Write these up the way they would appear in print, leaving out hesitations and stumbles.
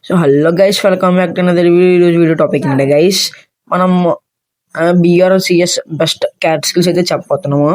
So hello guys, welcome back to another video topic అండి guys. మనం BR CS best cat skills అయితే చెప్పబోతున్నాము.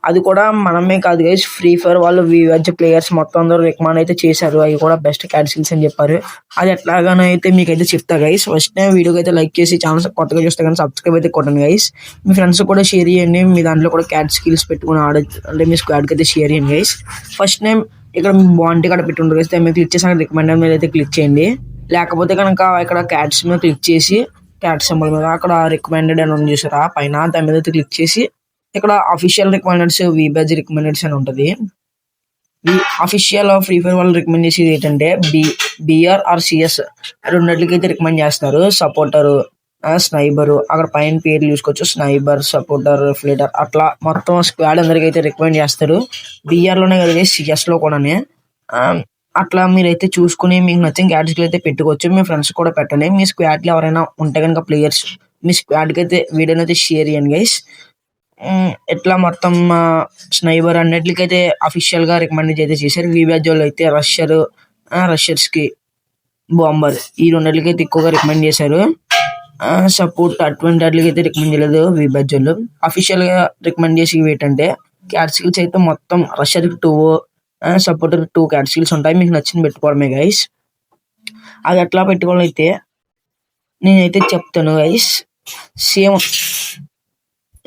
అది కూడా మనమే కాదు గైస్, ఫ్రీ ఫైర్ వాళ్ళు వివిధ ప్లేయర్స్ మొత్తం అందరూ రికమెండ్ అయితే చేశారు. అవి కూడా బెస్ట్ క్యాట్ స్కిల్స్ అని చెప్పారు. అది ఎట్లాగానో అయితే మీకైతే చెప్తా గైస్. ఫస్ట్ టైం వీడియోకి అయితే లైక్ చేసి ఛానల్ కొత్తగా చూస్తే కానీ సబ్స్క్రైబ్ అయితే కొట్టండి గైస్. మీ ఫ్రెండ్స్ కూడా షేర్ చేయండి. మీ దాంట్లో కూడా క్యాట్ స్కిల్స్ పెట్టుకుని అంటే మీ స్క్వాడ్కి అయితే షేర్ చేయండి గైస్. ఫస్ట్ టైం ఇక్కడ మీ బాంటీ కూడా పెట్టుంటారు గైస్. మీరు క్లిక్ చేసి రికమెండ్ మీద అయితే క్లిక్ చేయండి. లేకపోతే కనుక ఇక్కడ క్యాట్స్ మీద క్లిక్ చేసి క్యాట్ సింబల్ మీద అక్కడ రికమెండెడ్ అని ఉంది చూసారా పైన, దాని మీద క్లిక్ చేసి ఇక్కడ అఫీషియల్ రికమెండెడ్స్ వీబ్యాజ్ రికమెండెడ్స్ అని ఉంటుంది. ఈ అఫీషియల్ ఫ్రీ ఫైర్ వాళ్ళు రికమెండ్ చేసేది ఏంటంటే బిఆర్ ఆర్ సిఎస్ రెండింటికైతే రికమెండ్ చేస్తారు. సపోర్టరు, స్నైబరు, అక్కడ పైన పేర్లు చూసుకోవచ్చు. స్నైబర్, సపోర్టర్, ఫ్లీటర్, అట్లా మొత్తం స్క్వాడ్ అందరికి అయితే రికమెండ్ చేస్తారు. బిఆర్లోనే కదా సిఎస్లో కూడానే. అట్లా మీరైతే చూసుకుని మీకు నచ్చిన క్యాటగిరీ అయితే పెట్టుకోవచ్చు. మీ ఫ్రెండ్స్ కూడా పెట్టండి. మీ స్క్వాడ్లో ఎవరైనా ఉంటే కనుక ప్లేయర్స్ మీ స్క్వాడ్కి అయితే వీడియోని అయితే షేర్ చేయండి గైస్. ఎట్లా మొత్తం స్నైబర్ అన్నిటికైతే అఫీషియల్గా రికమెండ్ అయితే చేశారు. వివిఎజ్ వాళ్ళు అయితే రషర్స్కి బాంబర్ ఈ రెండింటికైతే ఎక్కువగా రికమెండ్ చేశారు. సపోర్ట్ అటువంటి వాటికి అయితే రికమెండ్ చేయలేదు వివిఎజ్ వాళ్ళు. అఫీషియల్గా రికమెండ్ చేసి ఏంటంటే క్యాట్ స్కిల్స్ అయితే మొత్తం రషర్కి 2, సపోర్టర్ 2 క్యాట్ స్కిల్స్ ఉంటాయి. మీకు నచ్చింది పెట్టుకోవడమే గైస్. అది ఎట్లా పెట్టుకోవాలైతే నేనైతే చెప్తాను గైస్. సేమ్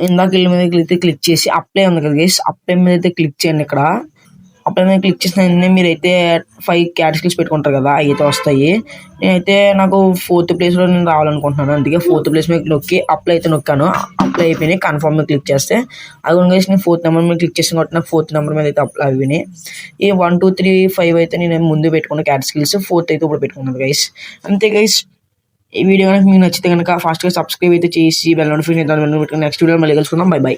ఇందాక ఇళ్ళ మీద అయితే క్లిక్ చేసి అప్లై ఉంది కదా గైస్, అప్లై మీద అయితే క్లిక్ చేయండి. ఇక్కడ అప్లై మీద క్లిక్ చేసిన వెంటనే మీరైతే 5 క్యాట్ స్కిల్స్ పెట్టుకుంటారు కదా, అయితే వస్తాయి. నేనైతే నాకు 4th ప్లేస్లో నేను రావాలనుకుంటున్నాను. అందుకే 4th ప్లేస్ మీద నొక్కి అప్లై అయితే నొక్కాను. అప్లై అయిపోయినాయి. కన్ఫర్మ్ మీద క్లిక్ చేస్తే అది గైస్ నేను 4th నెంబర్ మీద క్లిక్ చేసిన కాబట్టి నాకు 4th నెంబర్ మీద అయితే అప్లై అయిపోయినాయి. ఈ 1, 2, 3, 5 అయితే నేను ముందు పెట్టుకున్న క్యాట్ స్కిల్స్, 4th అయితే ఇప్పుడు పెట్టుకున్నాను గైస్. అంతే గైస్. ఈ వీడియో కనుక మీకు నచ్చితే కనుక ఫాస్ట్గా సబ్స్క్రైబ్ అయితే చేసి బెల్ నోటిఫికేషన్ పెట్టుకుని నెక్స్ట్ వీడియో మళ్ళీ కలుసుకుందాం. By by.